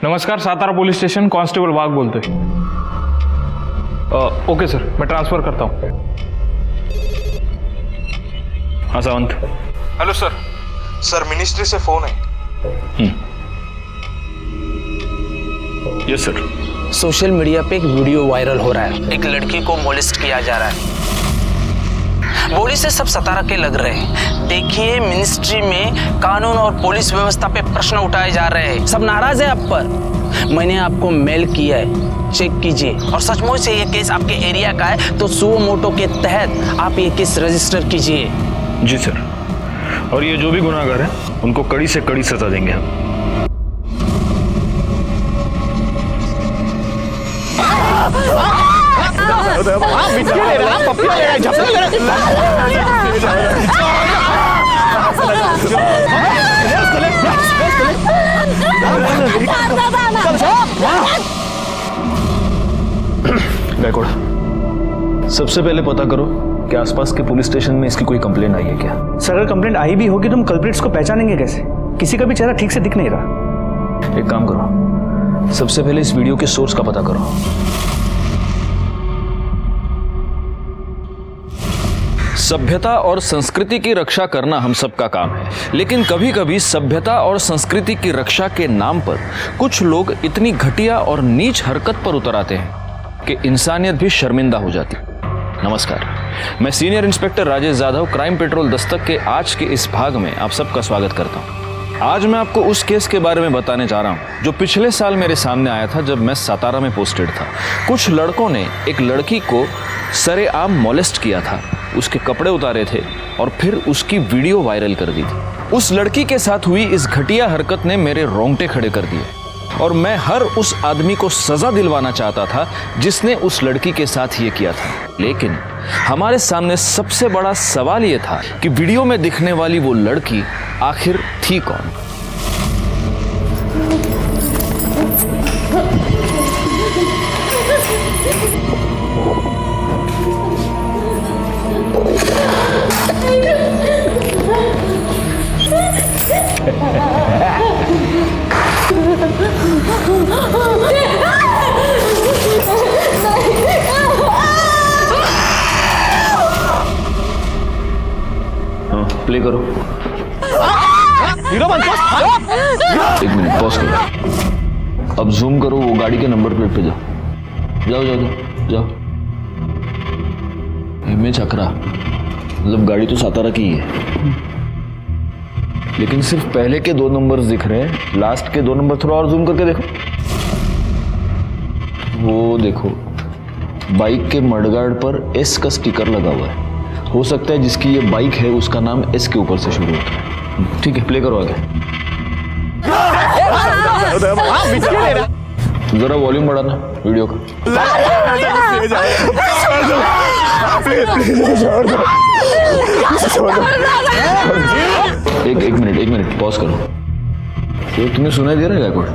नमस्कार, Satara police station, constable वाघ बोलते हैं। ओके सर, मैं ट्रांसफर करता हूँ। हाँ Sawant. Hello sir. Sir ministry से फोन है। Yes sir. सोशल मीडिया पे एक वीडियो वायरल हो रहा है, एक लड़की को मोलेस्ट किया जा रहा है। बोली से सब सतारा के लग रहे हैं। देखिए, मिनिस्ट्री में कानून और पुलिस व्यवस्था पे प्रश्न उठाए जा रहे हैं। सब नाराज है आप पर। मैंने आपको मेल किया है, चेक कीजिए। और सचमुच से ये केस आपके एरिया का है तो सुओ मोटो के तहत आप ये केस रजिस्टर कीजिए। जी सर, और ये जो भी गुनाहगार हैं उनको कड़ी से कड़ी सजा देंगे हम। गायकवाड़, सबसे पहले पता करो कि आसपास के पुलिस स्टेशन में इसकी कोई कंप्लेंट आई है क्या? सर, अगर कंप्लेंट आई भी होगी तो हम कल्प्रिट्स को पहचानेंगे कैसे? किसी का भी चेहरा ठीक से दिख नहीं रहा। एक काम करो, सबसे पहले इस वीडियो के सोर्स का पता करो। सभ्यता और संस्कृति की रक्षा करना हम सबका काम है, लेकिन कभी कभी सभ्यता और संस्कृति की रक्षा के नाम पर कुछ लोग इतनी घटिया और नीच हरकत पर उतर आते हैं कि इंसानियत भी शर्मिंदा हो जाती। नमस्कार, मैं senior inspector Rajesh Jadhav, crime petrol Dastak के आज के इस भाग में आप सबका स्वागत करता हूं। आज मैं आपको उस केस के बारे में बताने जा रहा हूं जो पिछले साल मेरे सामने आया था जब मैं सातारा में पोस्टेड था। कुछ लड़कों ने एक लड़की को सरेआम मोलेस्ट किया था, उसके कपड़े उतारे थे और फिर उसकी वीडियो वायरल कर दी थी। उस लड़की के साथ हुई इस घटिया हरकत ने मेरे रोंगटे खड़े कर दिए और मैं हर उस आदमी को सजा दिलवाना चाहता था जिसने उस लड़की के साथ ये किया था। लेकिन हमारे सामने सबसे बड़ा सवाल ये था कि वीडियो में दिखने वाली वो लड़की आखिर थी कौन? प्ले करो। एक मिनट पॉज करो। अब जूम करो, वो गाड़ी के नंबर प्लेट पे जाओ। जाओ जाओ जाओ जाओ। इमेज अकरा, मतलब गाड़ी तो सातारा की ही है, लेकिन सिर्फ पहले के 2 नंबर्स दिख रहे हैं। लास्ट के 2 नंबर थोड़ा और जूम करके देखो। वो देखो, बाइक के मडगार्ड पर एस का स्टिकर लगा हुआ है। हो सकता है जिसकी ये बाइक है उसका नाम एस के ऊपर से शुरू होता है। ठीक है, प्ले करो आगे। जरा वॉल्यूम बढ़ाना वीडियो का। एक मिनट पॉज करो। तो तुम्हें सुनाई दे रहा है गायकवाड़?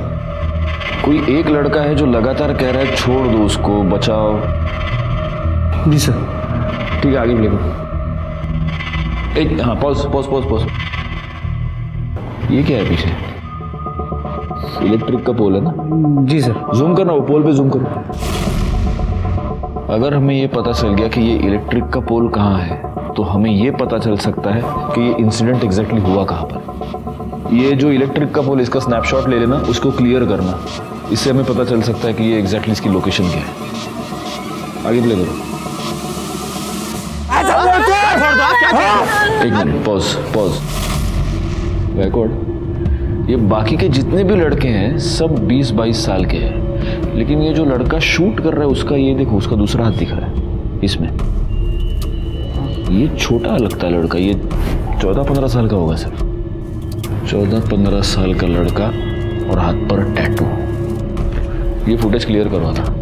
कोई एक लड़का है जो लगातार कह रहा है छोड़ दो उसको, बचाओ। जी सर। ठीक है, आगे प्ले करो। हाँ, पॉज। ये क्या है पीछे? इलेक्ट्रिक का पोल है ना? जी सर। जूम करना, वो पोल पे जूम करो। अगर हमें ये पता चल गया कि ये इलेक्ट्रिक का पोल कहाँ है तो हमें ये पता चल सकता है कि ये इंसिडेंट एग्जैक्टली हुआ कहाँ पर। ये जो इलेक्ट्रिक का पोल, इसका स्नैपशॉट ले लेना, उसको क्लियर करना। इससे हमें पता चल सकता है कि ये एग्जैक्टली इसकी लोकेशन क्या है। आगे प्ले करो। एक मिनट, पॉज। गायकवाड़, ये बाकी के जितने भी लड़के हैं सब 20-22 साल के हैं, लेकिन ये जो लड़का शूट कर रहा है उसका, ये देखो, उसका दूसरा हाथ दिख रहा है इसमें। ये छोटा लगता है लड़का, ये 14-15 साल का होगा सर। 14-15 साल का लड़का और हाथ पर टैटू। ये फुटेज क्लियर करवा था।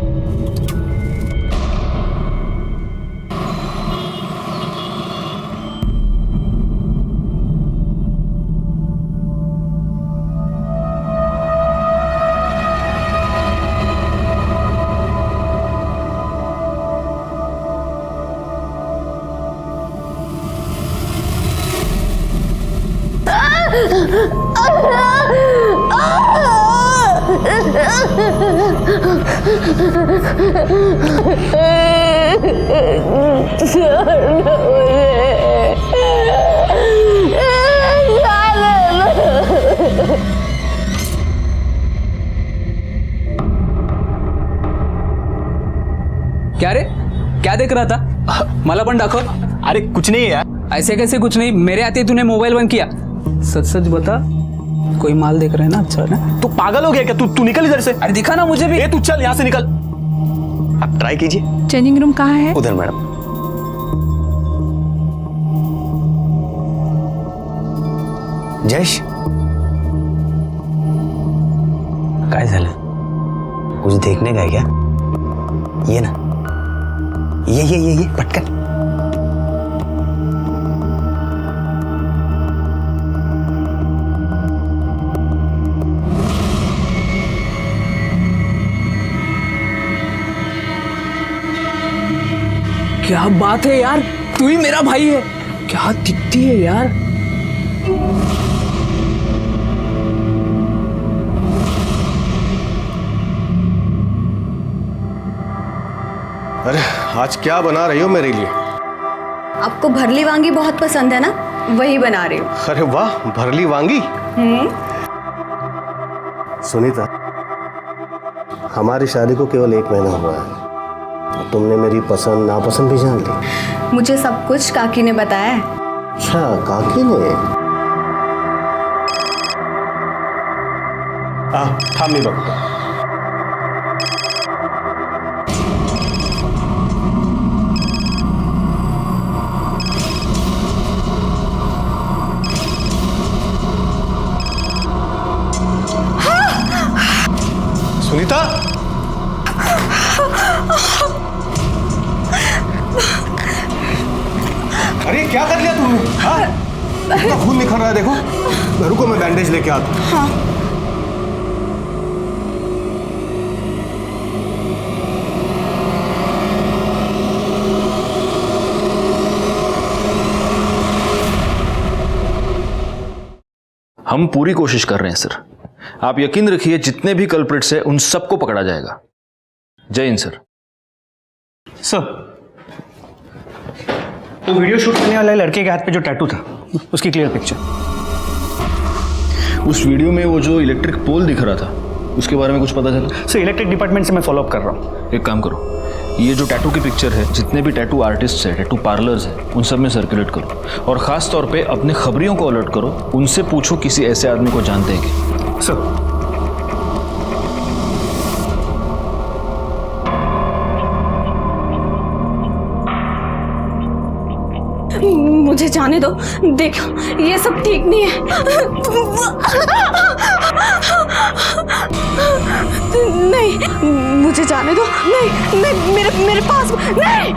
क्या रे, क्या देख रहा था? मला पण दाखव। अरे कुछ नहीं यार। ऐसे कैसे कुछ नहीं? मेरे आते ही तूने मोबाइल बंद किया। सच सच बता, कोई माल देख रहा है ना? अच्छा ना? तू पागल हो गया क्या? तू निकल इधर से। अरे दिखा ना मुझे भी। तू चल यहाँ से निकल। आप ट्राई कीजिए। चेंजिंग रूम कहाँ है? उधर मैडम। जयेश, काय झालं? कुछ देखने का है क्या? ये ना, ये पटकन। क्या बात है यार, तू ही मेरा भाई है। क्या दिखती है यार। अरे आज क्या बना रही हो मेरे लिए? आपको भरली वांगी बहुत पसंद है ना, वही बना रही हूँ। अरे वाह, भरली वांगी। सुनीता, हमारी शादी को केवल 1 महीना हुआ है, तुमने मेरी पसंद नापसंद भी जान ली। मुझे सब कुछ काकी ने बताया है। अच्छा, काकी ने? थांब मी बघतो। सुनीता, अरे क्या कर लिया तुमने? इतना खून निकल रहा है, देखो। रुको, मैं बैंडेज लेके आता हूँ। हाँ। हम पूरी कोशिश कर रहे हैं सर। आप यकीन रखिए, जितने भी कल्प्रिट्स हैं उन सबको पकड़ा जाएगा। जय हिंद सर। सर, वो वीडियो शूट करने वाले लड़के के हाथ पे जो टैटू था, उसकी क्लियर पिक्चर। उस वीडियो में वो जो इलेक्ट्रिक पोल दिख रहा था, उसके बारे में कुछ पता चला? सर, इलेक्ट्रिक डिपार्टमेंट से मैं फॉलो अप कर रहा हूँ। एक काम करो, ये जो टैटू की पिक्चर है, जितने भी टैटू आर्टिस्ट हैं, टैटू पार्लर्स हैं, उन सब में सर्कुलेट करो। और ख़ास तौर पे अपने खबरियों को अलर्ट करो, उनसे पूछो किसी ऐसे आदमी को जानते हैं कि। सर, मुझे जाने दो। देखो, ये सब ठीक नहीं है। नहीं, मुझे जाने दो। नहीं नहीं, मेरे पास नहीं।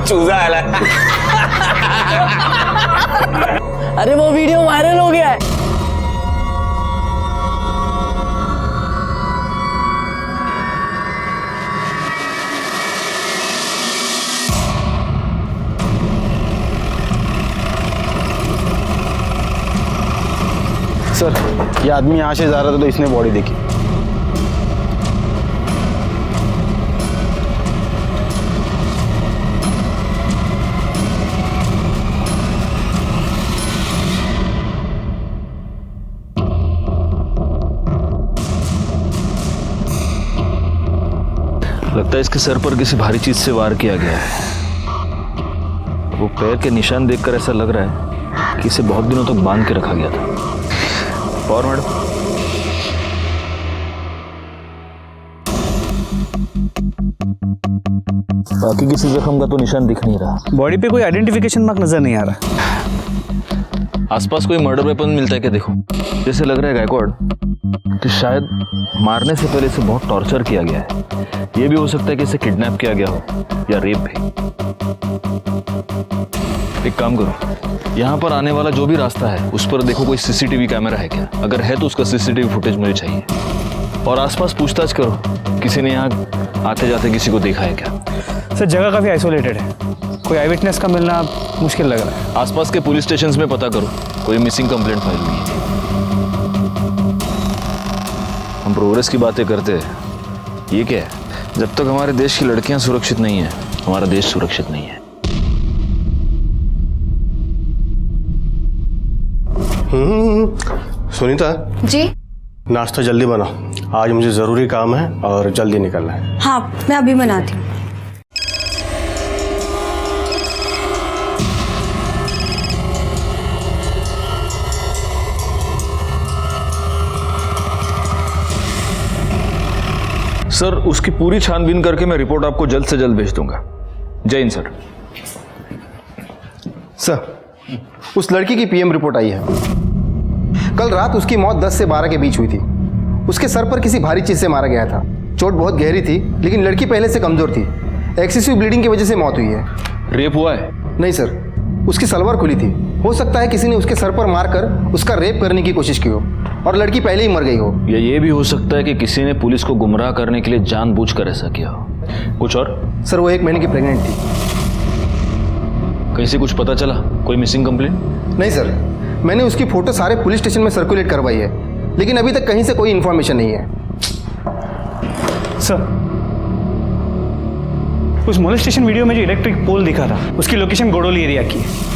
चूजा आला। अरे वो वीडियो वायरल हो गया है। सर, ये आदमी यहाँ से जा रहा था तो इसने बॉडी देखी। लगता है इसके सर पर किसी भारी चीज से वार किया गया है। वो पैर के निशान देखकर ऐसा लग रहा है कि इसे बहुत दिनों तक बांध के रखा गया था। और मैडम, बाकी किसी जख्म का तो निशान दिख नहीं रहा। बॉडी पे कोई आइडेंटिफिकेशन मार्क नजर नहीं आ रहा। आसपास कोई मर्डर वेपन मिलता है क्या? देखो, जैसे लग रहा है गायकवाड़ कि शायद मारने से पहले इसे बहुत टॉर्चर किया गया है। ये भी हो सकता है कि इसे किडनैप किया गया हो या रेप भी। एक काम करो, यहाँ पर आने वाला जो भी रास्ता है उस पर देखो कोई सीसीटीवी कैमरा है क्या? अगर है तो उसका सीसीटीवी फुटेज मुझे चाहिए। और आसपास पूछताछ करो, किसी ने यहाँ आते जाते किसी को देखा है क्या? सर जगह काफ़ी आइसोलेटेड है, कोई आई विटनेस का मिलना मुश्किल लग रहा है। आसपास के पुलिस स्टेशंस में पता करो, कोई मिसिंग कंप्लेंट फाइल हुई है। हम प्रोग्रेस की बातें करते हैं, ये क्या है? जब तक हमारे देश की लड़कियां सुरक्षित नहीं है, हमारा देश सुरक्षित नहीं है। सुनीता जी नाश्ता जल्दी बनाओ, आज मुझे ज़रूरी काम है और जल्दी निकलना है। हाँ मैं अभी बनाती हूँ। सर उसकी पूरी छानबीन करके मैं रिपोर्ट आपको जल्द से जल्द भेज दूंगा। जय हिंद सर। सर उस लड़की की पीएम रिपोर्ट आई है। कल रात उसकी मौत 10 से 12 के बीच हुई थी। उसके सर पर किसी भारी चीज से मारा गया था। चोट बहुत गहरी थी, लेकिन लड़की पहले से कमजोर थी। एक्सेसिव ब्लीडिंग की वजह से मौत हुई है। रेप हुआ है? नहीं सर, उसकी सलवार खुली थी। हो सकता है किसी ने उसके सर पर मारकर उसका रेप करने की कोशिश की हो और लड़की पहले ही मर गई हो। या ये भी हो सकता है कि किसी ने पुलिस को गुमराह करने के लिए जानबूझकर ऐसा किया हो। कुछ और? सर वो 1 महीने की प्रेग्नेंट थी। कहीं से कुछ पता चला? कोई मिसिंग कंप्लेंट? नहीं सर, मैंने उसकी फोटो सारे पुलिस स्टेशन में सर्कुलेट करवाई है, लेकिन अभी तक कहीं से कोई इन्फॉर्मेशन नहीं है। सर उस मोलेस्टेशन वीडियो में जो इलेक्ट्रिक पोल दिखा था, उसकी लोकेशन गोडोली एरिया की है।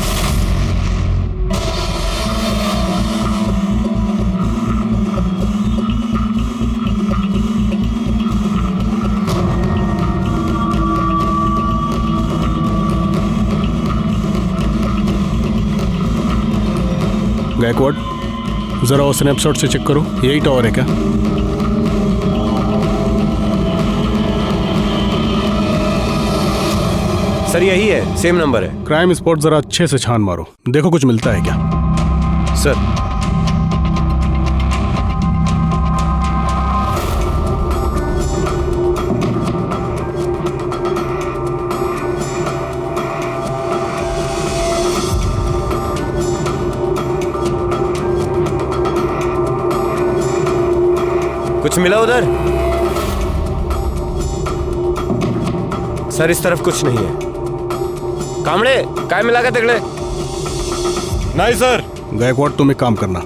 गायकवाड ज़रा वो स्नैपशॉट से चेक करो, यही टावर है क्या? सर यही है, सेम नंबर है। क्राइम स्पॉट ज़रा अच्छे से छान मारो, देखो कुछ मिलता है क्या। सर कुछ मिला उधर? सर इस तरफ कुछ नहीं है। कामड़े काय मिला का तिकड़े? नहीं सर। गायकवाड तुम एक काम करना,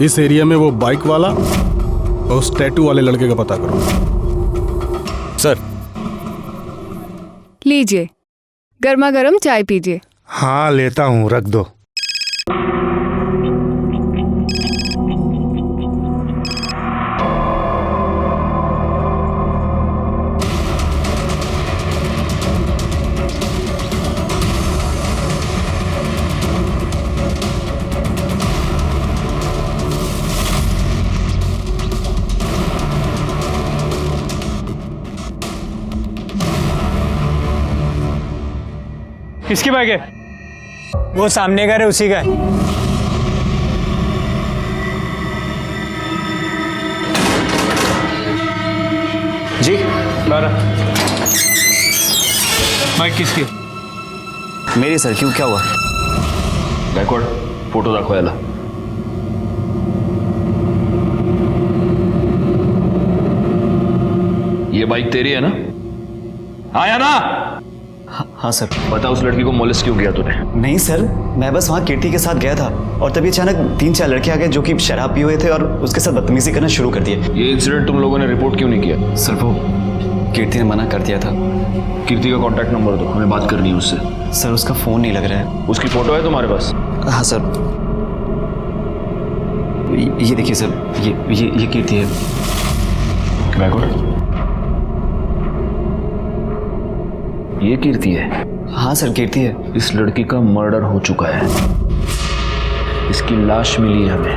इस एरिया में वो बाइक वाला और उस टैटू वाले लड़के का पता करो। सर लीजिए, गर्मा गर्म चाय पीजिए। हाँ लेता हूँ, रख दो। किसकी बाइक है? वो सामने का है, उसी का है। जी बारह। बाइक किसकी? मेरी सर, क्यों, क्या हुआ? गायकवाड फोटो दाखवा याला। ये बाइक तेरी है ना? आया ना? हाँ सर। बता उस लड़की को मोलेस्ट क्यों किया तूने? नहीं सर, मैं बस वहाँ कीर्ति के साथ गया था और तभी अचानक 3-4 लड़के आ गए जो कि शराब पिए हुए थे और उसके साथ बदतमीजी करना शुरू कर दिए। ये इंसिडेंट तुम लोगों ने रिपोर्ट क्यों नहीं किया? सर वो कीर्ति ने मना कर दिया था। कीर्ति का कांटेक्ट नंबर दो, हमें बात करनी है उससे। सर उसका फ़ोन नहीं लग रहा है। उसकी फोटो है तुम्हारे पास? हाँ सर, ये देखिए सर, ये कीर्ति है। गायकवाड ये कीर्ति है? हाँ सर कीर्ति है। इस लड़की का मर्डर हो चुका है, इसकी लाश मिली है हमें।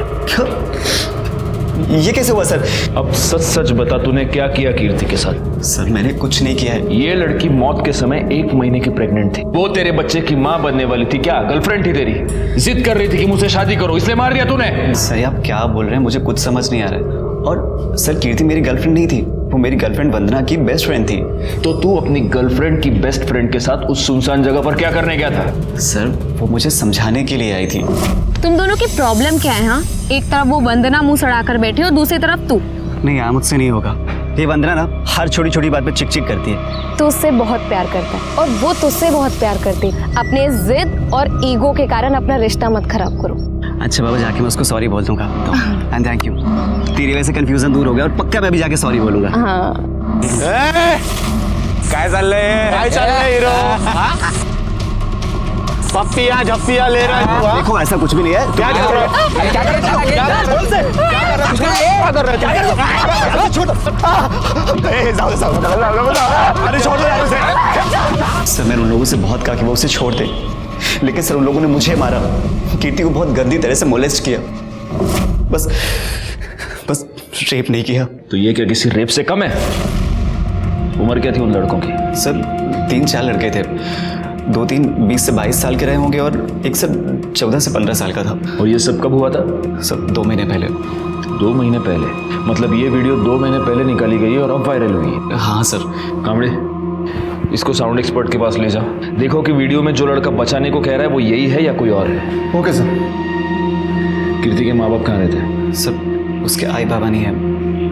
ये कैसे हुआ सर? अब सच सच बता, तूने क्या किया कीर्ति के साथ? सर मैंने कुछ नहीं किया है। ये लड़की मौत के समय 1 महीने की प्रेग्नेंट थी। वो तेरे बच्चे की माँ बनने वाली थी। क्या गर्लफ्रेंड थी तेरी? जिद कर रही थी कि मुझसे शादी करो, इसलिए मार दिया तूने? सर आप क्या बोल रहे हैं, मुझे कुछ समझ नहीं आ रहा है। और सर कीर्ति मेरी गर्लफ्रेंड नहीं थी, वो मेरी गर्लफ्रेंड वंदना की बेस्ट फ्रेंड थी। तो तू अपनी गर्लफ्रेंड की बेस्ट फ्रेंड के साथ उस सुनसान जगह पर क्या करने गया था? सर वो मुझे समझाने के लिए आई थी। तुम दोनों की प्रॉब्लम क्या है? हाँ, एक तरफ वो वंदना मुंह सड़ा कर बैठी और दूसरी तरफ तू। नहीं यार, मुझसे नहीं होगा। ये वंदना ना हर छोटी छोटी बात पे चिक चिक करती है। तू उससे बहुत प्यार करता है और वो तुझसे बहुत प्यार करती है। अपने जिद और ईगो के कारण अपना रिश्ता मत खराब करो। अच्छा बाबा, जाके मैं उसको सॉरी बोल दूंगा। एंड थैंक यू, तेरी वजह से कंफ्यूजन दूर हो गया और पक्का मैं भी जाके सॉरी बोलूंगा। हाँ काय चाललंय हिरो? पप्पिया झप्पिया ले रहा है। देखो ऐसा कुछ भी नहीं है। क्या कर रहा है? क्या कर रहा है? अरे छोड़ दो यार उसे। सर मैंने उन लोगों से बहुत कहा कि वो उसे छोड़ दे, लेकिन सर उन लोगों ने मुझे मारा, कीर्ति को बहुत गंदी तरह से मोलेस्ट किया। बस रेप नहीं किया। तो ये क्या किसी रेप से कम है? उम्र क्या थी उन लड़कों की? सर 3-4 लड़के थे, 2-3 20 से 22 साल के रहे होंगे और एक सर 14 से 15 साल का था। और ये सब कब हुआ था? सर 2 महीने पहले। 2 महीने पहले? मतलब ये वीडियो 2 महीने पहले निकाली गई है और अब वायरल हुई है? हाँ सर। कामड़े, इसको साउंड एक्सपर्ट के पास ले जाओ, देखो कि वीडियो में जो लड़का बचाने को कह रहा है वो यही है या कोई और है। Okay sir. कीर्ति के माँ बाप कहाँ रहते हैं? सर उसके आई बाबा नहीं है,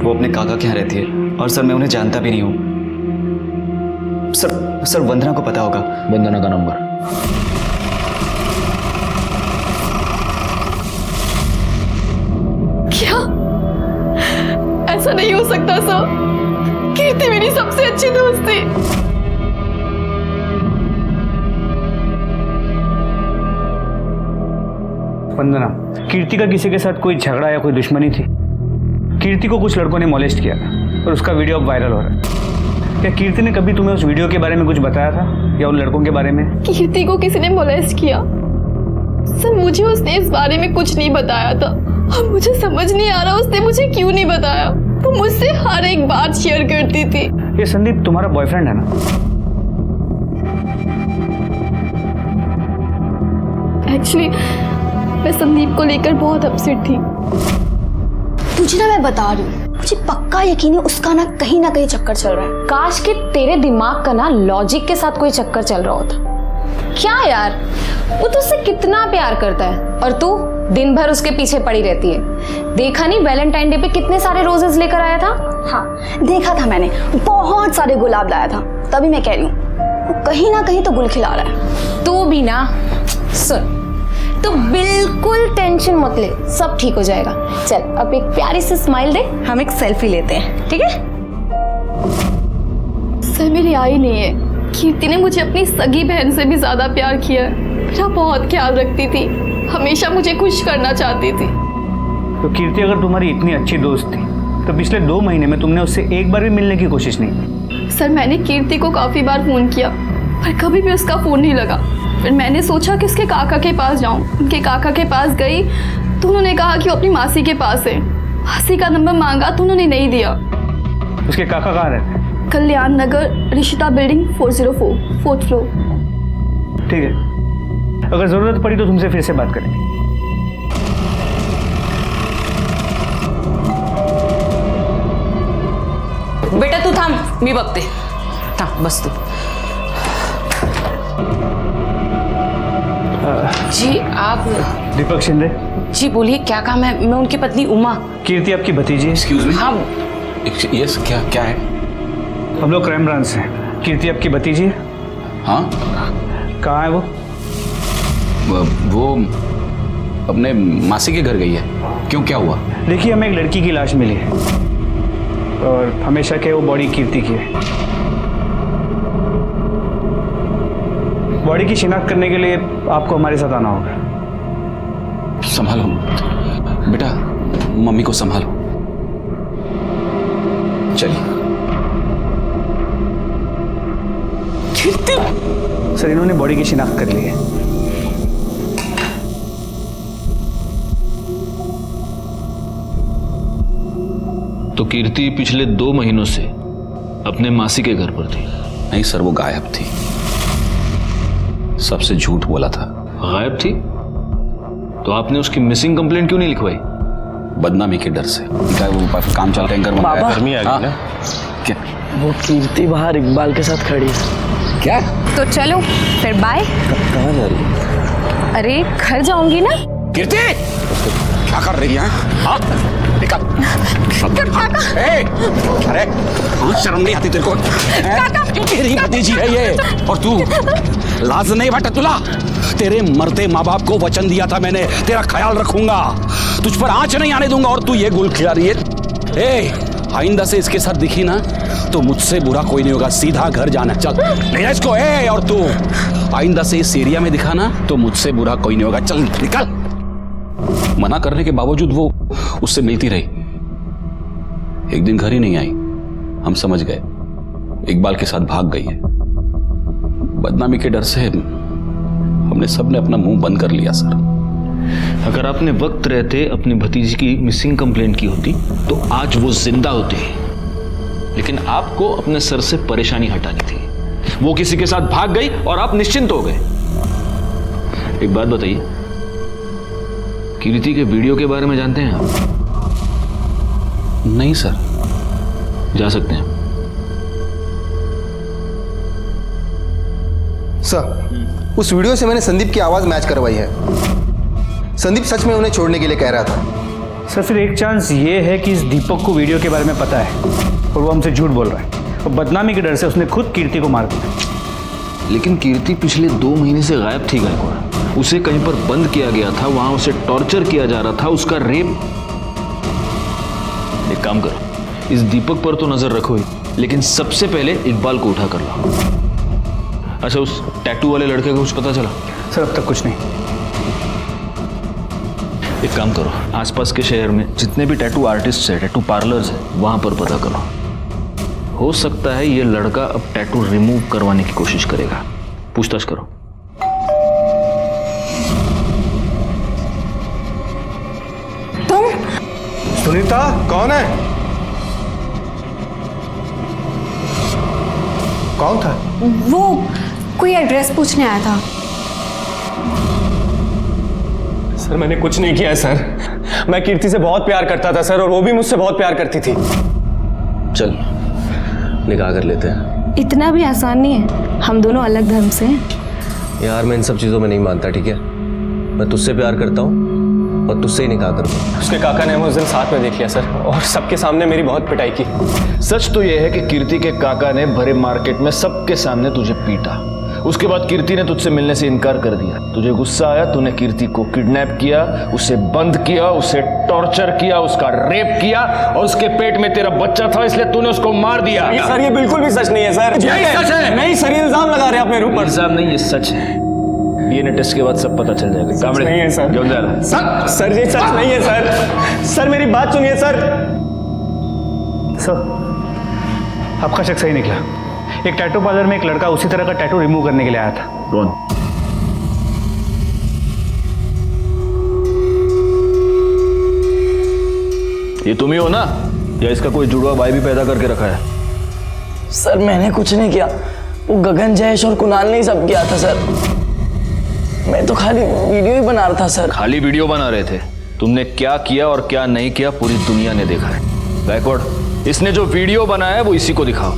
वो अपने काका के यहाँ रहती है और सर मैं उन्हें जानता भी नहीं हूँ। सर वंदना को पता होगा। वंदना का नंबर? क्या? ऐसा नहीं हो सकता सर, कीर्ति मेरी सबसे अच्छी दोस्त थी। वंदना, कीर्ति का किसी के साथ कोई झगड़ा या कोई दुश्मनी थी? कीर्ति को कुछ लड़कों ने मोलेस्ट किया था और उसका वीडियो अब वायरल हो रहा है। क्या कीर्ति ने कभी तुम्हें उस वीडियो के बारे में कुछ बताया था या उन लड़कों के बारे में? कीर्ति को किसी ने मोलेस्ट किया सर, मुझे उसने इस बारे में कुछ नहीं बताया था और मुझे समझ नहीं आ रहा उसने मुझे क्यों नहीं बताया। वो मुझसे हर एक बात शेयर करती थी। ये संदीप तुम्हारा बॉयफ्रेंड है ना? एक्चुअली मैं संदीप को लेकर बहुत अपसेट थी। तुझे ना मैं बता रही हूँ, मुझे पक्का यकीन है उसका ना कहीं चक्कर चल रहा है। काश कि तेरे दिमाग का ना लॉजिक के साथ कोई चक्कर चल रहा होता। क्या यार, वो तुझसे कितना प्यार करता है और तू दिन भर उसके पीछे पड़ी रहती है। देखा नहीं वैलेंटाइन डे पे कितने सारे रोजेस लेकर आया था? हाँ देखा था मैंने, बहुत सारे गुलाब लाया था। तभी मैं कह रही हूँ वो कहीं ना कहीं तो गुल खिला रहा है। तू भी ना सुन, तो बिल्कुल टेंशन मत ले, सब ठीक हो जाएगा। चल अब एक प्यारी सी स्माइल दे, हम एक सेल्फी लेते हैं, ठीक है? सर मेरी आई नहीं है। कीर्ति ने मुझे अपनी सगी बहन से भी ज्यादा प्यार किया है। मेरा बहुत ख्याल रखती थी, हमेशा मुझे खुश करना चाहती थी। तो कीर्ति अगर तुम्हारी इतनी अच्छी दोस्त थी तो पिछले 2 महीने में तुमने उससे एक बार भी मिलने की कोशिश नहीं की? सर मैंने कीर्ति को काफी बार फोन किया पर कभी भी उसका फोन नहीं लगा। फिर मैंने सोचा कि उसके काका के पास जाऊं। उनके काका के पास गई तो उन्होंने कहा कि वो अपनी मासी के पास है। मासी का नंबर मांगा तो उन्होंने नहीं दिया। उसके काका कहाँ रहते हैं? कल्याण नगर, ऋषिता बिल्डिंग 404, 4th फ्लोर। ठीक है, अगर जरूरत पड़ी तो तुमसे फिर से बात करेंगे। बेटा तू थांब, मी बघते। थांब बस तू। जी आप? दीपक शिंदे। जी बोलिए, क्या काम है? मैं उनकी पत्नी उमा। कीर्ति आपकी भतीजी। Excuse me. हाँ यस, क्या है? हम लोग क्राइम ब्रांच से। कीर्ति आपकी भतीजी है? हाँ। कहाँ है वो? वो अपने मासी के घर गई है। क्यों, क्या हुआ? देखिए हमें एक लड़की की लाश मिली है और हमेशा के वो बॉडी कीर्ति की है। बॉडी की शिनाख्त करने के लिए आपको हमारे साथ आना होगा। संभालो बेटा, मम्मी को संभालो। चलिए। सर इन्होंने बॉडी की शिनाख्त कर ली है। तो कीर्ति पिछले 2 महीनों से अपने मासी के घर पर थी? नहीं सर, वो गायब थी। सबसे झूठ बोला था। गायब थी? तो आपने उसकी मिसिंग कंप्लेंट क्यों नहीं लिखवाई? बदनामी के डर से। क्या वो काम चल टैंकर में बाबा, गर्मी आ गई ना? क्या? वो कीर्ति बाहर इकबाल के साथ खड़ी है। क्या? तो चलो फिर बाय। कहाँ जा रही है? अरे घर जाऊंगी ना। कीर्ति क्या कर रही है? हाँ? निकल। ए, अरे शर्म नहीं आती तेरे को? तेरी भतीजी है ये, और तू लाज नहीं बटा तुला? तेरे मरते माँ बाप को वचन दिया था मैंने, तेरा ख्याल रखूंगा, तुझ पर आंच नहीं आने दूंगा, और तू ये गुल खिला रही है। ए, आइंदा से इसके साथ दिखी ना तो मुझसे बुरा कोई नहीं होगा, सीधा घर जाना। चल ले जा इसको। ए, और तू आइंदा से इस एरिया में दिखा ना तो मुझसे बुरा कोई नहीं होगा, चल निकल। मना करने के बावजूद वो उससे मिलती रही, एक दिन घर ही नहीं आई, हम समझ गए इकबाल के साथ भाग गई है। बदनामी के डर से हमने सबने अपना मुंह बंद कर लिया सर। अगर आपने वक्त रहते अपनी भतीजी की मिसिंग कंप्लेंट की होती तो आज वो जिंदा होती, लेकिन आपको अपने सर से परेशानी हटानी थी। वो किसी के साथ भाग गई और आप निश्चिंत हो गए। एक बात बताइए, कीर्ति के वीडियो के बारे में जानते हैं आप? नहीं सर। जा सकते हैं सर। उस वीडियो से मैंने संदीप की आवाज मैच करवाई है। संदीप सच में उन्हें छोड़ने के लिए कह रहा था। सर फिर एक चांस ये है कि इस दीपक को वीडियो के बारे में पता है और वो हमसे झूठ बोल रहा है, और बदनामी के डर से उसने खुद कीर्ति को मार दिया। लेकिन कीर्ति पिछले 2 महीने से गायब थी गायकवाड़। उसे कहीं पर बंद किया गया था, वहां उसे टॉर्चर किया जा रहा था, उसका रेप। एक काम करो, इस दीपक पर तो नजर रखो ही, लेकिन सबसे पहले इकबाल को उठा कर लाओ। अच्छा, उस टैटू वाले लड़के का कुछ पता चला? सर अब तक कुछ नहीं। एक काम करो, आसपास के शहर में जितने भी टैटू आर्टिस्ट है, टैटू पार्लर्स है, वहां पर पता करो। हो सकता है ये लड़का अब टैटू रिमूव करवाने की कोशिश करेगा। पूछताछ करो। तुम? सुनीता कौन है? कौन था? वो कोई एड्रेस पूछने आया था। सर मैंने कुछ नहीं किया है सर। मैं कीर्ति से बहुत प्यार करता था सर, और वो भी मुझसे बहुत प्यार करती थी। चल निकाह कर लेते हैं। इतना भी आसान नहीं है, हम दोनों अलग धर्म से हैं। यार मैं इन सब चीज़ों में नहीं मानता, ठीक है? मैं तुझसे प्यार करता हूँ और तुझसे ही निकाह करूँगा। उसके काका ने हमें उस दिन साथ में देख लिया सर, और सबके सामने मेरी बहुत पिटाई की। सच तो यह है कि कीर्ति के काका ने भरे मार्केट में सबके सामने तुझे पीटा। उसके बाद कीर्ति ने तुझसे मिलने से इनकार कर दिया। तुझे गुस्सा आया, तूने कीर्ति को किडनैप किया, उसे बंद किया, उसे टॉर्चर किया, उसका रेप किया, और उसके पेट में तेरा बच्चा था, इसलिए तूने उसको मार दिया। सर ये बिल्कुल भी सच नहीं है सर। यही सच है। नहीं सर, ये इल्जाम लगा रहे हैं अपने ऊपर। इल्जाम नहीं, ये सच है। डीएनए टेस्ट के बाद सब पता चल जाएगा। कामड़े नहीं है सर। क्यों जा रहा? सर ये सच नहीं है सर। सर मेरी बात सुनिए सर। सर आपका शक सही निकला। एक टैटू पार्लर में एक लड़का उसी तरह का टैटू रिमूव करने के लिए आया था। कौन? ये तुम ही हो ना, या इसका कोई जुड़वा भाई भी पैदा करके रखा है? सर मैंने कुछ नहीं किया, वो गगन, जयेश और कुणाल ने ही सब किया था सर। मैं तो खाली वीडियो ही बना रहा था सर। खाली वीडियो बना रहे थे? तुमने क्या किया और क्या नहीं किया पूरी दुनिया ने देखा है। गायकवाड़, इसने जो वीडियो बनाया है वो इसी को दिखाओ।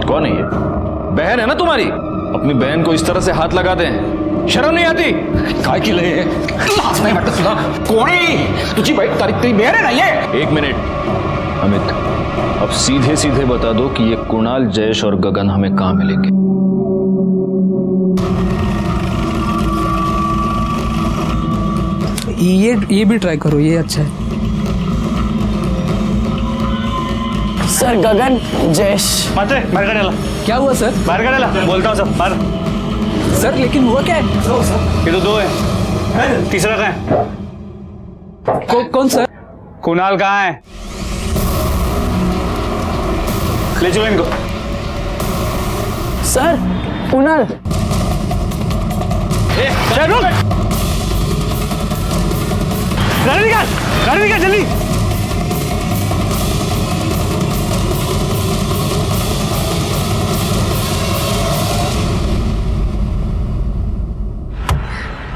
कौन है ये? बहन है ना तुम्हारी? अपनी बहन को इस तरह से हाथ लगाते हैं, शर्म नहीं आती? काय की लय लाज नाही वाटत तुला? कोण आहे तुझी बाईक? तारीख तेरी बहन है ना ये? एक मिनट अमित, अब सीधे सीधे बता दो कि ये कुणाल, जयेश और गगन हमें कहां मिलेंगे? ये भी ट्राई करो, ये अच्छा है। सर गगन, जयेश। माते बाहर काढायला। क्या हुआ सर? बाहर काढायला बोलता हूँ सब बाहर। सर लेकिन हुआ क्या है? ये तो 2 है, तीसरा कहाँ है? कौन सर? कुणाल कहाँ है? ले चलो इनको। सर कुणाल। गाड़ी निकाल जल्दी।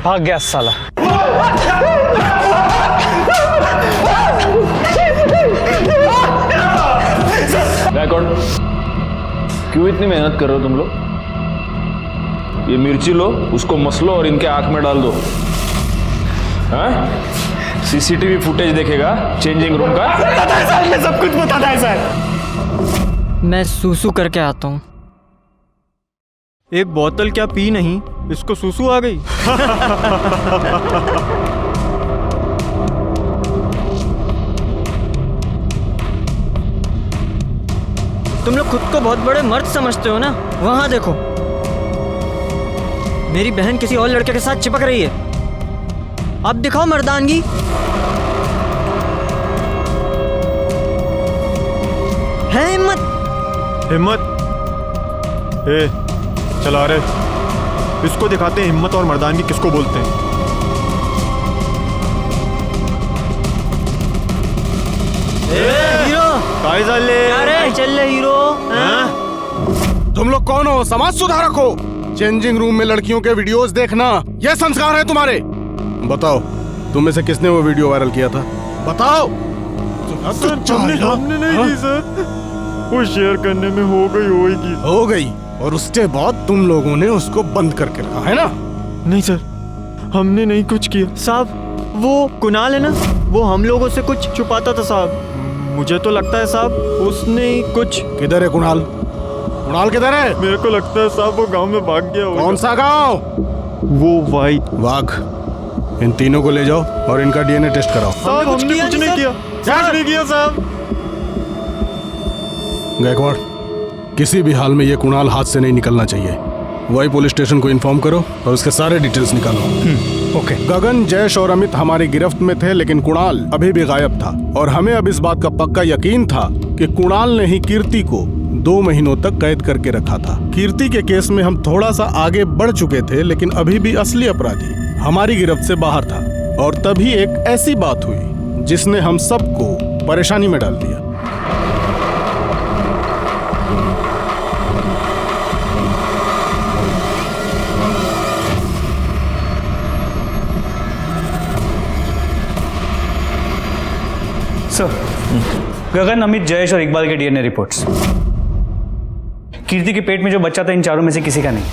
भाग गया साला। गायकवाड़, क्यों इतनी मेहनत कर रहे हो तुम लोग? ये मिर्ची लो, उसको मसलो और इनके आंख में डाल दो। हाँ? सीसीटीवी फुटेज देखेगा चेंजिंग रूम का। बताता है सर, मैं सब कुछ बताता है सर। मैं सूसू करके आता हूँ। एक बोतल क्या पी नहीं, इसको सूसू आ गई। तुम लोग खुद को बहुत बड़े मर्द समझते हो ना? वहां देखो, मेरी बहन किसी और लड़के के साथ चिपक रही है। अब दिखाओ मर्दानगी। है हिम्मत। हिम्मत? ए, चला रे, इसको दिखाते हैं हिम्मत और मर्दानगी किसको बोलते हैं। हीरो काय चालले? अरे चल हीरो। तुम लोग कौन हो? समाज सुधारक हो? चेंजिंग रूम में लड़कियों के वीडियोस देखना ये संस्कार है तुम्हारे? बताओ, तुम में से किसने वो वीडियो वायरल किया था? बताओ। हमने नहीं की सर, वो शेयर करने में हो गई। और उसके बाद तुम लोगों ने उसको बंद करके रखा है ना? नहीं सर, हमने नहीं कुछ किया साहब। वो कुणाल है ना, वो हम लोगों से कुछ छुपाता था साहब। मुझे तो लगता है साहब उसने ही कुछ। किधर है कुणाल? कुणाल किधर है? मेरे को लगता है साहब वो गांव में भाग गया होगा। कौन सा गांव? वो वाघ। इन तीनों को ले जाओ और इनका डीएनए टेस्ट कराओ। साहब हमने कुछ नहीं किया साहब। गायकवाड़, किसी भी हाल में ये कुणाल हाथ से नहीं निकलना चाहिए। वही पुलिस स्टेशन को इन्फॉर्म करो और उसके सारे डिटेल्स निकालो। ओके। गगन, जयेश और अमित हमारी गिरफ्त में थे, लेकिन कुणाल अभी भी गायब था और हमें अब इस बात का पक्का यकीन था कि कुणाल ने ही कीर्ति को 2 महीनों तक कैद करके रखा था। कीर्ति के केस में हम थोड़ा सा आगे बढ़ चुके थे, लेकिन अभी भी असली अपराधी हमारी गिरफ्त से बाहर था। और तभी एक ऐसी बात हुई जिसने हम सबको परेशानी में डाल दिया। सर, गगन, अमित, जयेश और इकबाल के डीएनए रिपोर्ट्स। कीर्ति के पेट में जो बच्चा था इन चारों में से किसी का नहीं।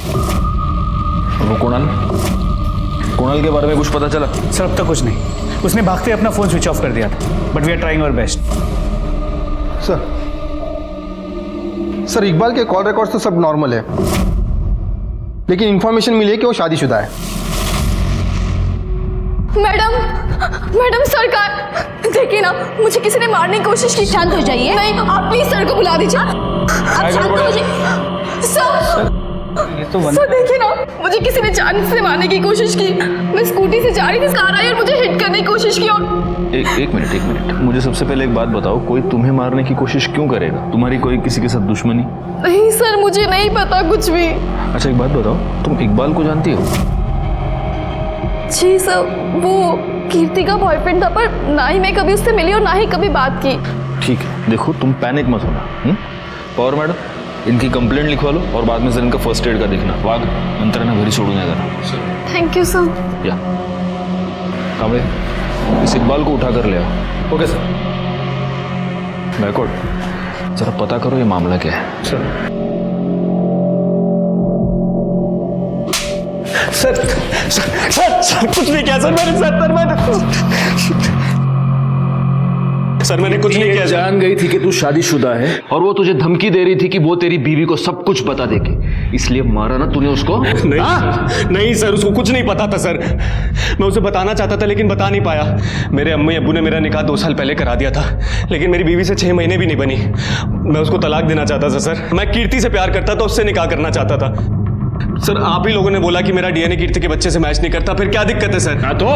वो कुणाल के बारे में कुछ पता चला? सर, अब तक कुछ नहीं। उसने भागते अपना फोन स्विच ऑफ कर दिया था, but we are trying our best. Sir, Iqbal के कॉल रिकॉर्ड्स तो सब नॉर्मल है, लेकिन इंफॉर्मेशन मिली है कि वो शादीशुदा है। मैडम सरकार, देखिए ना, मुझे किसी ने मारने की कोशिश की। शांत हो जाइए। नहीं, आप प्लीज सर को बुला दीजिए। आप शांत हो जाइए। सर देखिए ना, मुझे किसी ने जान से मारने की कोशिश की। मैं स्कूटी से जा रही थी, कार आई और मुझे हिट करने की कोशिश की। और एक मिनट, मुझे सबसे पहले एक बात बताओ, कोई तुम्हें मारने की कोशिश क्यों करेगा? तुम्हारी कोई किसी के साथ दुश्मनी? नहीं सर, मुझे नहीं पता कुछ भी। अच्छा एक बात बताओ, तुम इकबाल को जानती हो? जी सर, वो कीर्ति का बॉयफ्रेंड था, पर ना ही मैं कभी उससे मिली और ना ही कभी बात की। ठीक है, देखो तुम पैनिक मत होना। पवार मैडम, इनकी कंप्लेंट लिखवा लो और बाद में सर इनका फर्स्ट एड का देखना। वाघ, नंतर ना घरी सोडून येणार। Thank you sir. या कांबळे, इस इकबाल को उठा कर ले आओ। Okay sir. गायकवाड़, जरा पता करो ये मामला क्या है। सर कुछ नहीं किया सर मैंने। सर मैंने कुछ नहीं किया। जान गई थी कि तू शादीशुदा है और वो तुझे धमकी दे रही थी कि वो तेरी बीवी को सब कुछ बता देगी, इसलिए मारा ना तूने उसको? नहीं सर, उसको कुछ नहीं पता था सर। मैं उसे बताना चाहता था लेकिन बता नहीं पाया। मेरे अम्मी अब्बू ने मेरा निकाह 2 साल पहले करा दिया था, लेकिन मेरी बीवी से 6 महीने भी नहीं बनी। मैं उसको तलाक देना चाहता था सर। मैं कीर्ति से प्यार करता था, उससे निकाह करना चाहता था। सर आप ही लोगों ने बोला कि मेरा डीएनए कीर्ति के बच्चे से मैच नहीं करता, फिर क्या दिक्कत है सर? तो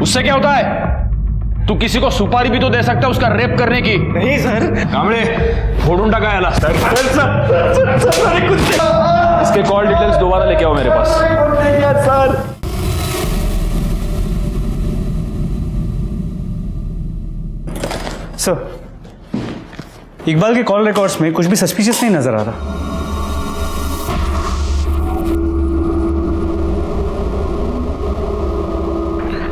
उससे क्या होता है? तू किसी को सुपारी भी तो दे सकता है उसका रेप करने की। नहीं सर। कांबळे, फोडून टाका याला। सर, इसके कॉल डिटेल्स दोबारा लेके आओ मेरे पास। सर इकबाल के कॉल रिकॉर्ड्स में कुछ भी सस्पिशियस नहीं नजर आ रहा।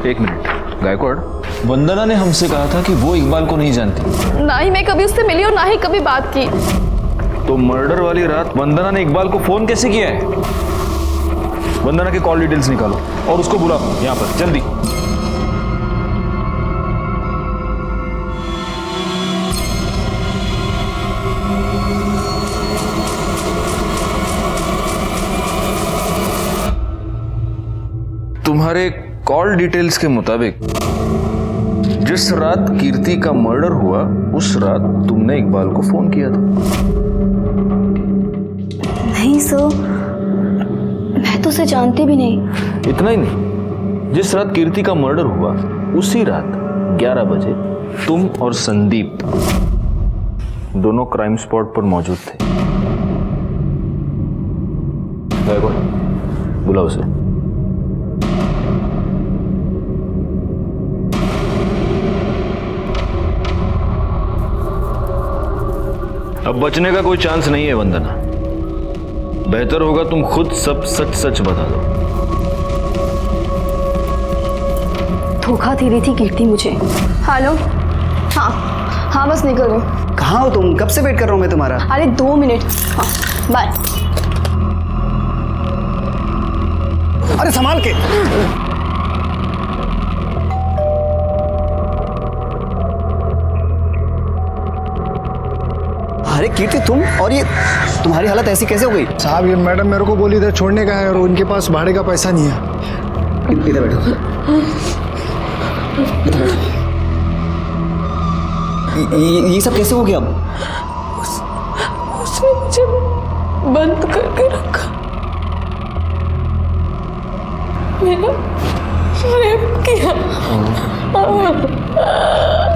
एक मिनट, गायकवाड़, वंदना ने हमसे कहा था कि वो इकबाल को नहीं जानती। ना ही मैं कभी उससे मिली और ना ही कभी बात की। तो मर्डर वाली रात वंदना ने इकबाल को फोन कैसे किया है? वंदना की कॉल डिटेल्स निकालो और उसको बुलाओ यहाँ पर जल्दी। तुम्हारे कॉल डिटेल्स के मुताबिक जिस रात कीर्ति का मर्डर हुआ उस रात तुमने इकबाल को फोन किया था। नहीं सर, मैं तो उसे जानती भी नहीं। इतना ही नहीं, जिस रात कीर्ति का मर्डर हुआ उसी रात 11 बजे तुम और संदीप दोनों क्राइम स्पॉट पर मौजूद थे। बुलाओ उसे। अब बचने का कोई चांस नहीं है वंदना। बेहतर होगा तुम खुद सब सच सच बता दो। धोखा दे रही थी कीर्ति मुझे। हेलो, हाँ हाँ बस निकल रही। कहाँ हो तुम? कब से वेट कर रहा हूँ मैं तुम्हारा। अरे 2 मिनट। हाँ बाय। अरे संभाल के। अरे कीर्ति तुम, और ये तुम्हारी हालत ऐसी कैसे हो गई? साहब ये मैडम मेरे को बोली इधर छोड़ने का है और उनके पास भाड़े का पैसा नहीं है। इधर बैठो। ये सब कैसे हो गया? उसने मुझे बंद करके रखा, मेरा रेप किया।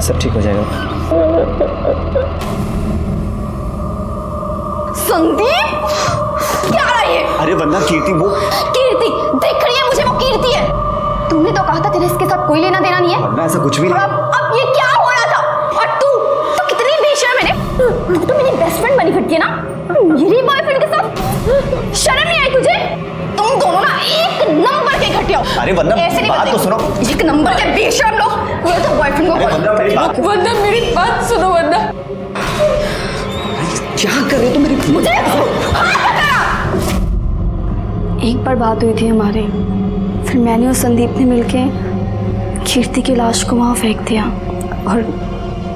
सब ठीक हो जाएगा। संदीप, क्या रहा ये? अरे वंदना, कीर्ति वो कीर्ति देख रही है मुझे, वो कीर्ति है। तुमने तो कहा था तेरे इसके साथ कोई लेना देना नहीं है। वंदना ऐसा कुछ भी नहीं। अब ये क्या हो रहा था? और तू कितनी बेशर्म है। तू तो मेरी बेस्ट फ्रेंड बनी फिरती है ना, मेरी बॉयफ्रेंड के साथ। शर्म नहीं आई तुझे? तुम दोनों ना एक नंबर के घटिया हो। अरे वंदना बात तो सुनो। एक नंबर के बेशर्म लोग। ये तो बॉयफ्रेंड को। वंदना मेरी बात सुनो। वंदना क्या कर रही हो तुम? मेरी मुझे एक बार बात हुई थी हमारे, फिर मैंने और संदीप ने मिलके कीर्ति की लाश को वहां फेंक दिया और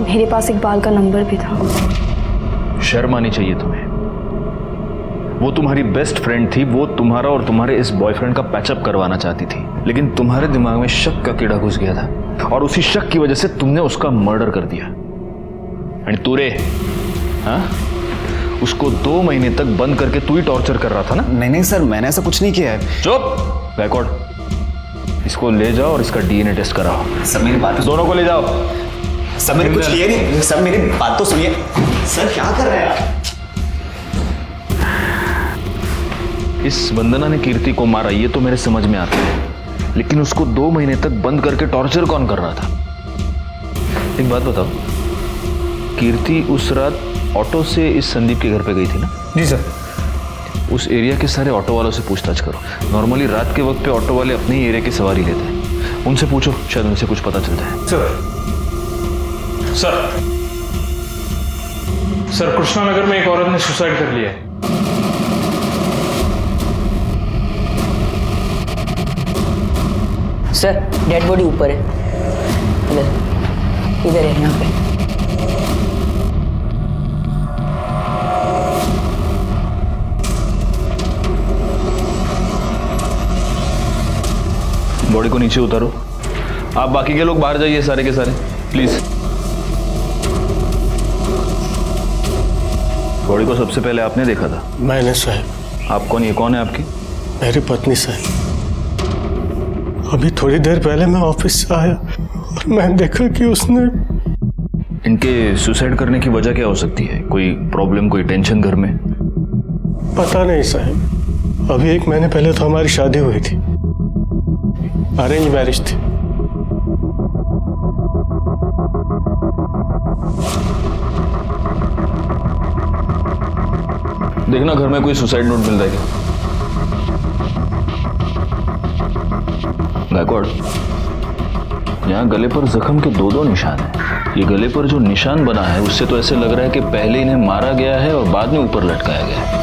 मेरे पास इकबाल का नंबर भी था। शर्म आनी चाहिए तुम्हें। वो तुम्हारी बेस्ट फ्रेंड थी, वो तुम्हारा और तुम्हारे इस बॉयफ्रेंड का पैचअप करवाना चाहती थी, लेकिन तुम्हारे दिमाग में शक का कीड़ा घुस गया था और उसी शक की वजह से तुमने उसका मर्डर कर दिया। एंड तूरे, हाँ, उसको 2 महीने तक बंद करके तू ही टॉर्चर कर रहा था ना? नहीं नहीं सर, मैंने ऐसा कुछ नहीं किया है। चुप, बैकवर्ड। इसको ले जाओ और इसका डीएनए टेस्ट कराओ। सर मेरी बात दोनों को ले जाओ। सर मैंने कुछ किया नहीं। सर मेरी बात तो सुनिए। सर क्या कर रहे हैं आप? इस वंदना ने कीर्ति को मारा ये तो मेरे समझ में आता है, लेकिन उसको 2 महीने तक बंद करके टॉर्चर कौन कर रहा था? एक बात बताओ, कीर्ति उस रात ऑटो से इस संदीप के घर पे गई थी ना? जी सर। उस एरिया के सारे ऑटो वालों से पूछताछ करो। नॉर्मली रात के वक्त पे ऑटो वाले अपने ही एरिया की सवारी लेते हैं, उनसे पूछो, शायद उनसे कुछ पता चल जाए। सर कृष्णा नगर में एक औरत ने सुसाइड कर लिया है। सर डेड बॉडी ऊपर है, इधर है, यहाँ पे। बॉडी को नीचे उतारो। आप बाकी के लोग बाहर जाइए, सारे के सारे प्लीज। बॉडी को सबसे पहले आपने देखा था? मैंने साहब। आप कौन? ये कौन है आपकी? मेरी पत्नी साहब। अभी थोड़ी देर पहले मैं ऑफिस से आया और मैंने देखा कि उसने। इनके सुसाइड करने की वजह क्या हो सकती है? कोई प्रॉब्लम, कोई टेंशन घर में? पता नहीं साहब, अभी 1 महीने पहले तो हमारी शादी हुई थी, अरेंज मैरिज थी। देखना घर में कोई सुसाइड नोट मिल रहा है क्या? गायकवाड़, यहाँ गले पर जख्म के 2 निशान हैं। ये गले पर जो निशान बना है उससे तो ऐसे लग रहा है कि पहले इन्हें मारा गया है और बाद में ऊपर लटकाया गया है।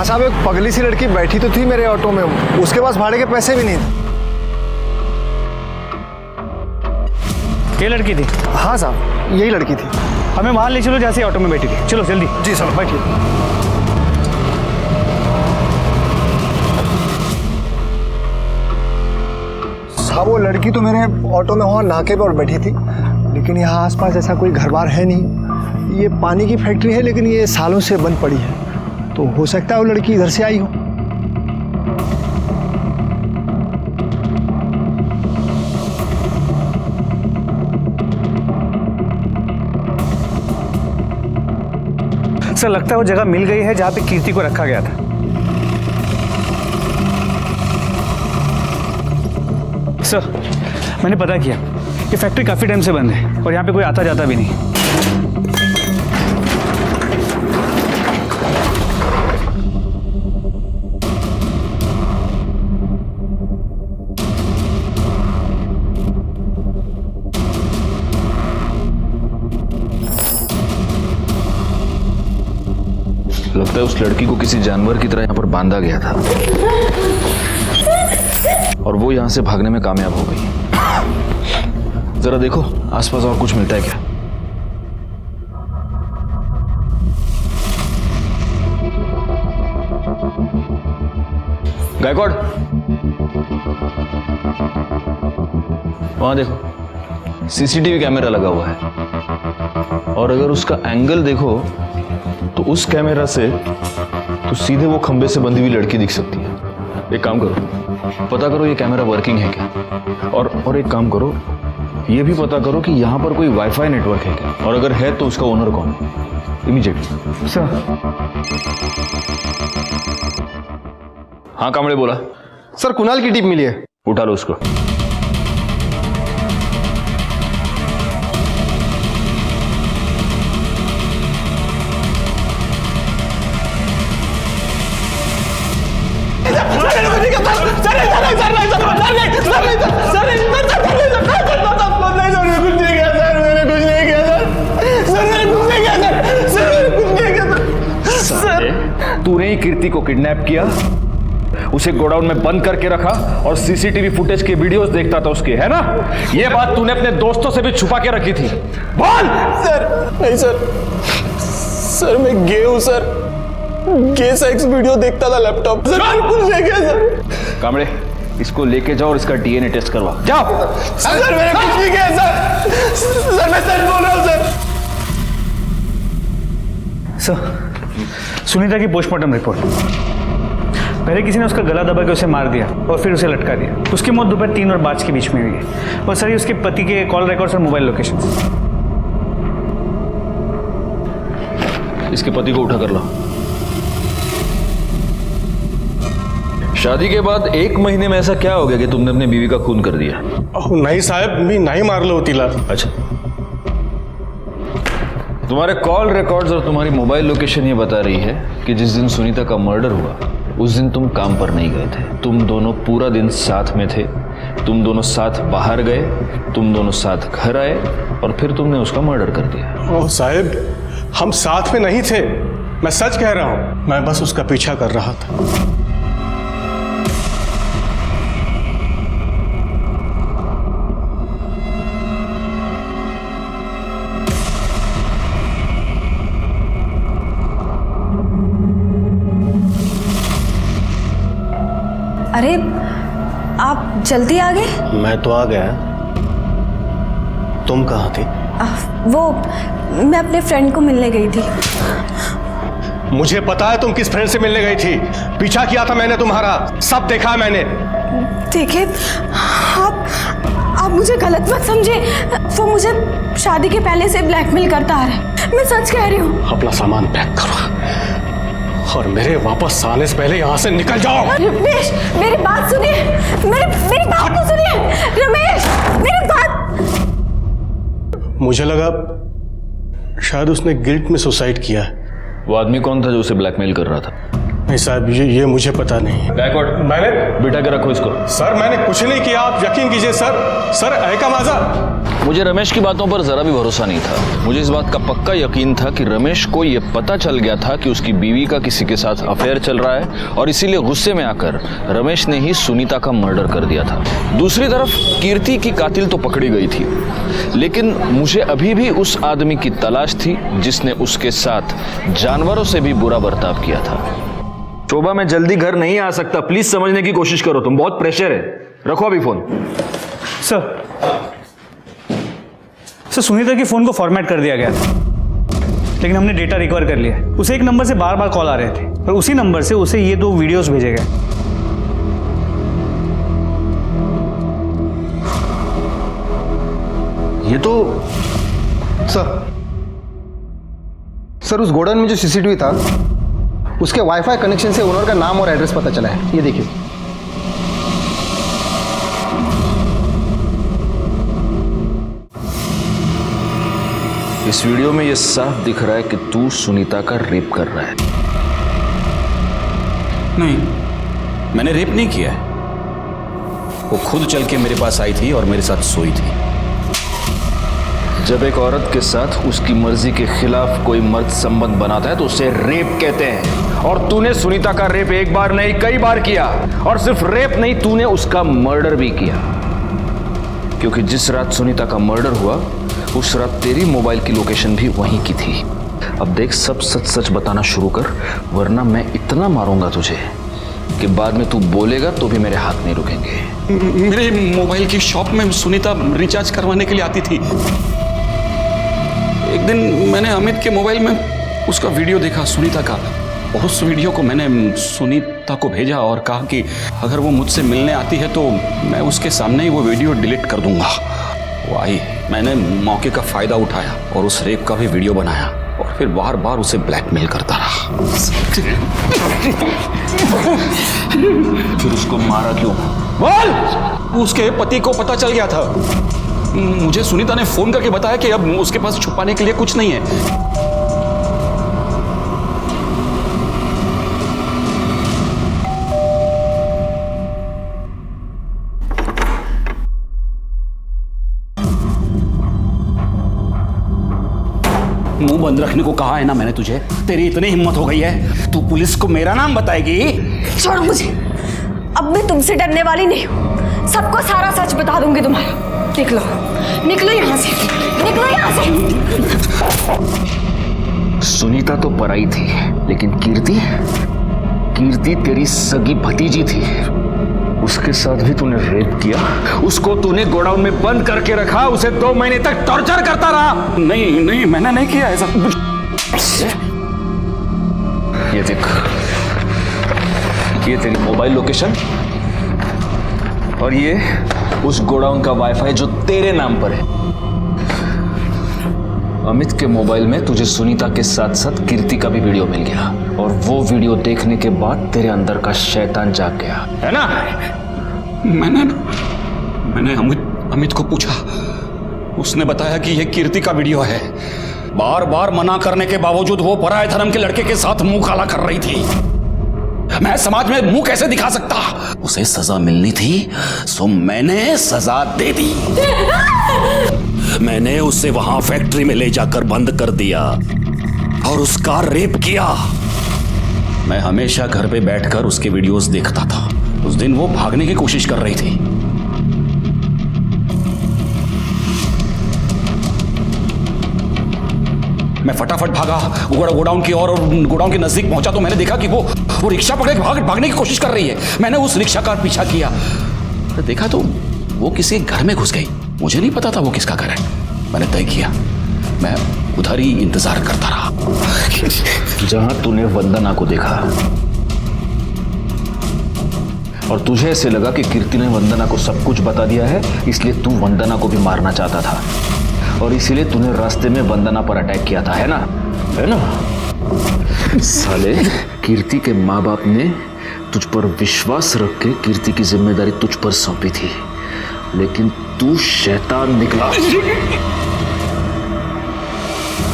हाँ साहब, एक पगली सी लड़की बैठी तो थी मेरे ऑटो में, उसके पास भाड़े के पैसे भी नहीं थे। ये लड़की थी? हाँ साहब, यही लड़की थी। हमें वहां ले चलो जैसे ऑटो में बैठी थी। चलो जल्दी। जी सर, बैठिए। साहब वो लड़की तो मेरे ऑटो में वहाँ नाके पर बैठी थी, लेकिन यहाँ आसपास ऐसा कोई घर बार है नहीं। ये पानी की फैक्ट्री है, लेकिन ये सालों से बंद पड़ी है, तो हो सकता है वो लड़की इधर से आई हो। सर लगता है वो जगह मिल गई है जहां पे कीर्ति को रखा गया था। सर मैंने पता किया, ये फैक्ट्री काफी टाइम से बंद है और यहाँ पे कोई आता जाता भी नहीं। लगता है उस लड़की को किसी जानवर की तरह यहाँ पर बांधा गया था और वो यहाँ से भागने में कामयाब हो गई। जरा देखो आसपास और कुछ मिलता है क्या। गायकवाड़, वहां देखो सीसीटीवी कैमरा लगा हुआ है और अगर उसका एंगल देखो तो उस कैमरा से तो सीधे वो खंबे से बंधी हुई लड़की दिख सकती है। एक काम करो, पता करो ये कैमरा वर्किंग है क्या, और एक काम करो, ये भी पता करो कि यहाँ पर कोई वाईफाई नेटवर्क है क्या, और अगर है तो उसका ओनर कौन है। इमीडिएटली। सर। हाँ कामड़े बोला। सर कुणाल की टिप मिली है। उठा लो उसको। तूने ही कीर्ति को किडनैप किया, उसे गोडाउन में बंद करके रखा और सीसीटीवी फुटेज के वीडियोस देखता था उसके, है ना? ये बात तूने अपने दोस्तों से भी छुपा के रखी थी। बोल। सर नहीं सर मैं गे हूं सर, गे सेक्स वीडियो देखता था लैपटॉप सर, कुछ नहीं किया सर। कामड़े इसको लेके जाओ और इसका डीएनए टेस्ट करवा। जाओ। सर मैंने कुछ नहीं किया सर मैं सच बोल रहा हूं सर सुनीता की पोस्टमार्टम रिपोर्ट। पहले किसी ने उसका गला दबा के उसे मार दिया और फिर उसे लटका दिया। उसकी मौत दोपहर 3 और 5 के बीच में हुई है। और सर ये उसके पति के कॉल रिकॉर्ड्स और मोबाइल लोकेशन। इसके पति को उठा कर लो। शादी के बाद 1 महीने में ऐसा क्या हो गया कि तुमने अपनी बीवी का खून कर दिया? नहीं साहब, मी नहीं मारलो तिला। अच्छा, तुम्हारे कॉल रिकॉर्ड्स और तुम्हारी मोबाइल लोकेशन ये बता रही है कि जिस दिन सुनीता का मर्डर हुआ उस दिन तुम काम पर नहीं गए थे। तुम दोनों पूरा दिन साथ में थे, तुम दोनों साथ बाहर गए, तुम दोनों साथ घर आए और फिर तुमने उसका मर्डर कर दिया। ओह साहब, हम साथ में नहीं थे, मैं सच कह रहा हूं। मैं बस उसका पीछा कर रहा था। अरे आप जल्दी आ गए? मैं तो आ गया, तुम कहाँ थी? वो मैं अपने फ्रेंड को मिलने गई थी। मुझे पता है तुम किस फ्रेंड से मिलने गई थी। पीछा किया था मैंने तुम्हारा, सब देखा मैंने। देखिए आप मुझे गलत मत समझे, वो मुझे शादी के पहले से ब्लैकमेल करता आ रहा है। मैं सच कह रही हूँ। अपना सामान पैक करो और मेरे वापस आने से पहले यहाँ से निकल जाओ। रमेश मेरी बात सुनिए, मेरी बात तो सुनिए। रमेश मेरी बात। मुझे लगा शायद उसने गिल्ट में सुसाइड किया है। वो आदमी कौन था जो उसे ब्लैकमेल कर रहा था? नहीं साहब, ये मुझे पता नहीं। गायकवाड़, मैंने बिठा के रखो इसको। सर मैंने कुछ नहीं किया, आप यकीन कीजिए सर ऐका माझा। मुझे रमेश की बातों पर जरा भी भरोसा नहीं था। मुझे इस बात का पक्का यकीन था कि रमेश को यह पता चल गया था कि उसकी बीवी का किसी के साथ अफेयर चल रहा है और इसीलिए गुस्से में आकर रमेश ने ही सुनीता का मर्डर कर दिया था। दूसरी तरफ कीर्ति की कातिल तो पकड़ी गई थी, लेकिन मुझे अभी भी उस आदमी की तलाश थी जिसने उसके साथ जानवरों से भी बुरा बर्ताव किया था। शोभा, मैं जल्दी घर नहीं आ सकता, प्लीज समझने की कोशिश करो, तुम बहुत प्रेशर है। रखो अभी फोन। सर सुनीता के फोन को फॉर्मेट कर दिया गया था, लेकिन हमने डेटा रिकवर कर लिया। उसे एक नंबर से बार बार कॉल आ रहे थे और उसी नंबर से उसे ये 2 वीडियोस भेजे गए। ये तो सर उस गोडाउन में जो सीसीटीवी था उसके वाईफाई कनेक्शन से ओनर का नाम और एड्रेस पता चला है। ये देखिए। इस वीडियो में यह साफ दिख रहा है कि तू सुनीता का रेप कर रहा है। नहीं, मैंने रेप नहीं किया है। वो खुद चल के मेरे पास आई थी और मेरे साथ सोई थी। जब एक औरत के साथ उसकी मर्जी के खिलाफ कोई मर्द संबंध बनाता है तो उसे रेप कहते हैं। और तूने सुनीता का रेप एक बार नहीं कई बार किया, और सिर्फ रेप नहीं, तूने उसका मर्डर भी किया। क्योंकि जिस रात सुनीता का मर्डर हुआ उस रात तेरी मोबाइल की लोकेशन भी वहीं की थी। अब देख, सब सच सच बताना शुरू कर, वरना मैं इतना मारूंगा तुझे कि बाद में तू बोलेगा तो भी मेरे हाथ नहीं रुकेंगे। मेरे मोबाइल की शॉप में सुनीता रिचार्ज करवाने के लिए आती थी। एक दिन मैंने अमित के मोबाइल में उसका वीडियो देखा सुनीता का, और उस वीडियो को मैंने सुनीता को भेजा और कहा कि अगर वो मुझसे मिलने आती है तो मैं उसके सामने ही वो वीडियो डिलीट कर दूंगा। वो आई, मैंने मौके का फायदा उठाया और उस रेप का भी वीडियो बनाया और फिर बार बार उसे ब्लैकमेल करता रहा। फिर उसको मारा क्यों? बोल! उसके पति को पता चल गया था। मुझे सुनीता ने फोन करके बताया कि अब उसके पास छुपाने के लिए कुछ नहीं है। मुंह बंद रखने को कहा है ना मैंने तुझे। तेरी इतनी हिम्मत हो गई है, तू पुलिस को मेरा नाम बताएगी? छोड़ो मुझे, अब मैं तुमसे डरने वाली नहीं हूँ। सबको सारा सच बता दूंगी तुम्हारा। निकलो, निकलो यहाँ से, निकलो यहाँ से। सुनीता तो पराई थी, लेकिन कीर्ति तेरी सगी भतीजी थी। उसके साथ भी तूने रेप किया, उसको तूने गोडाउन में बंद करके रखा, उसे 2 महीने तक टॉर्चर करता रहा। नहीं, मैंने नहीं किया ऐसा। ये देख, ये तेरी मोबाइल लोकेशन और ये उस गोडाउन का वाईफाई जो तेरे नाम पर है। अमित के मोबाइल में तुझे सुनीता के साथ साथ कीर्ति का भी वीडियो मिल गया, और वो वीडियो देखने के बाद तेरे अंदर का शैतान जाग गया, है ना? मैंने अमित को पूछा, उसने बताया कि यह कीर्ति का वीडियो है। बार बार मना करने के बावजूद वो पराये धर्म के लड़के के साथ मुंह काला कर रही थी। मैं समाज में मुंह कैसे दिखा सकता? उसे सजा मिलनी थी, सो मैंने सजा दे दी। मैंने उसे वहां फैक्ट्री में ले जाकर बंद कर दिया और उसका रेप किया। मैं हमेशा घर पे बैठकर उसके वीडियोस देखता था। उस दिन वो भागने की कोशिश कर रही थी। मैं फटाफट भागा गोडाउन की ओर, और गोडाउन के नजदीक पहुंचा तो मैंने देखा कि वो रिक्शा पकड़ के भागने की कोशिश कर रही है। मैंने उस रिक्शा का पीछा किया, देखा तो वो किसी घर में घुस गई। मुझे नहीं पता था वो किसका घर है। मैंने तय किया मैं उधर ही इंतजार करता रहा। जहां तूने वंदना को देखा और तुझे ऐसे लगा कि कीर्ति ने वंदना को सब कुछ बता दिया है, इसलिए तू वंदना को भी मारना चाहता था, और इसीलिए तूने रास्ते में वंदना पर अटैक किया था, है ना? है ना? साले, कीर्ति के माँ बाप ने तुझ पर विश्वास रख के कीर्ति की जिम्मेदारी तुझ पर सौंपी थी, लेकिन तू शैतान निकला।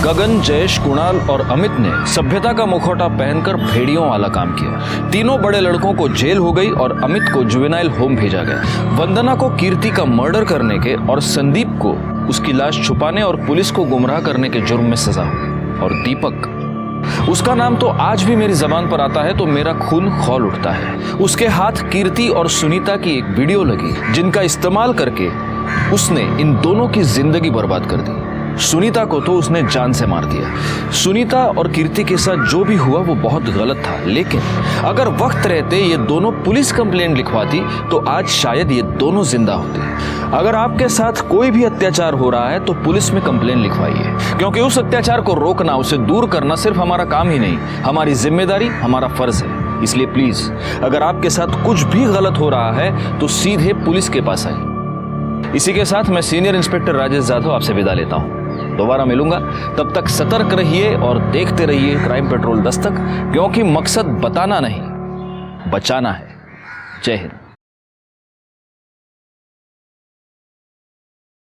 गगन, जयेश, कुणाल और अमित ने सभ्यता का मुखौटा पहनकर भेड़ियों वाला काम किया। तीनों बड़े लड़कों को जेल हो गई और अमित को जुवेनाइल होम भेजा गया। वंदना को कीर्ति का मर्डर करने के और संदीप को उसकी लाश छुपाने और पुलिस को गुमराह करने के जुर्म में सजा हुई। और दीपक, उसका नाम तो आज भी मेरी जबान पर आता है तो मेरा खून खौल उठता है। उसके हाथ कीर्ति और सुनीता की एक वीडियो लगी जिनका इस्तेमाल करके उसने इन दोनों की जिंदगी बर्बाद कर दी। सुनीता को तो उसने जान से मार दिया। सुनीता और कीर्ति के साथ जो भी हुआ वो बहुत गलत था, लेकिन अगर वक्त रहते ये दोनों पुलिस कंप्लेंट लिखवाती तो आज शायद ये दोनों जिंदा होते। अगर आपके साथ कोई भी अत्याचार हो रहा है तो पुलिस में कंप्लेंट लिखवाइए, क्योंकि उस अत्याचार को रोकना, उसे दूर करना सिर्फ हमारा काम ही नहीं, हमारी जिम्मेदारी, हमारा फर्ज है। इसलिए प्लीज, अगर आपके साथ कुछ भी गलत हो रहा है तो सीधे पुलिस के पास आइए। इसी के साथ मैं सीनियर इंस्पेक्टर राजेश जाधव आपसे विदा लेता हूं। दोबारा मिलूंगा, तब तक सतर्क रहिए और देखते रहिए क्राइम पेट्रोल दस्तक, क्योंकि मकसद बताना नहीं, बचाना है। जय हिंद।